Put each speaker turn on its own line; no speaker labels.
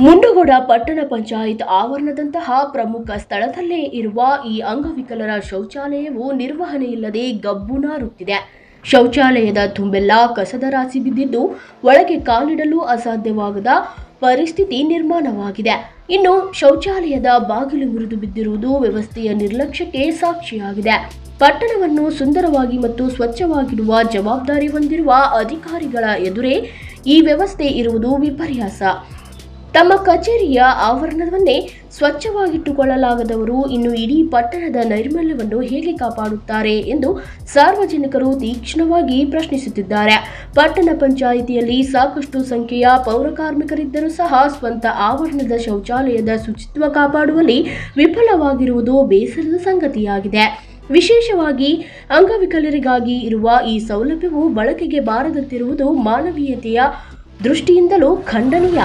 ಮುಂಡಗೋಡ ಪಟ್ಟಣ ಪಂಚಾಯತ್ ಆವರಣದಂತಹ ಪ್ರಮುಖ ಸ್ಥಳದಲ್ಲೇ ಇರುವ ಈ ಅಂಗವಿಕಲರ ಶೌಚಾಲಯವು ನಿರ್ವಹಣೆಯಿಲ್ಲದೆ ಗಬ್ಬು ನಾರುತ್ತಿದೆ. ಶೌಚಾಲಯದ ತುಂಬೆಲ್ಲ ಕಸದ ರಾಶಿ ಬಿದ್ದಿದ್ದು ಒಳಗೆ ಕಾಲಿಡಲು ಅಸಾಧ್ಯವಾಗದ ಪರಿಸ್ಥಿತಿ ನಿರ್ಮಾಣವಾಗಿದೆ. ಇನ್ನು ಶೌಚಾಲಯದ ಬಾಗಿಲು ಮುರಿದು ಬಿದ್ದಿರುವುದು ವ್ಯವಸ್ಥೆಯ ನಿರ್ಲಕ್ಷ್ಯಕ್ಕೆ ಸಾಕ್ಷಿಯಾಗಿದೆ. ಪಟ್ಟಣವನ್ನು ಸುಂದರವಾಗಿ ಮತ್ತು ಸ್ವಚ್ಛವಾಗಿಡುವ ಜವಾಬ್ದಾರಿ ಹೊಂದಿರುವ ಅಧಿಕಾರಿಗಳ ಎದುರೇ ಈ ವ್ಯವಸ್ಥೆ ಇರುವುದು ವಿಪರ್ಯಾಸ. ತಮ್ಮ ಕಚೇರಿಯ ಆವರಣವನ್ನೇ ಸ್ವಚ್ಛವಾಗಿಟ್ಟುಕೊಳ್ಳಲಾಗದವರು ಇನ್ನು ಇಡೀ ಪಟ್ಟಣದ ನೈರ್ಮಲ್ಯವನ್ನು ಹೇಗೆ ಕಾಪಾಡುತ್ತಾರೆ ಎಂದು ಸಾರ್ವಜನಿಕರು ತೀಕ್ಷ್ಣವಾಗಿ ಪ್ರಶ್ನಿಸುತ್ತಿದ್ದಾರೆ. ಪಟ್ಟಣ ಪಂಚಾಯಿತಿಯಲ್ಲಿ ಸಾಕಷ್ಟು ಸಂಖ್ಯೆಯ ಪೌರಕಾರ್ಮಿಕರಿದ್ದರೂ ಸಹ ಸ್ವಂತ ಆವರಣದ ಶೌಚಾಲಯದ ಶುಚಿತ್ವ ಕಾಪಾಡುವಲ್ಲಿ ವಿಫಲವಾಗಿರುವುದು ಬೇಸರದ ಸಂಗತಿಯಾಗಿದೆ. ವಿಶೇಷವಾಗಿ ಅಂಗವಿಕಲರಿಗಾಗಿ ಇರುವ ಈ ಸೌಲಭ್ಯವು ಬಳಕೆಗೆ ಬಾರದಂತಿರುವುದು ಮಾನವೀಯತೆಯ ದೃಷ್ಟಿಯಿಂದಲೂ ಖಂಡನೀಯ.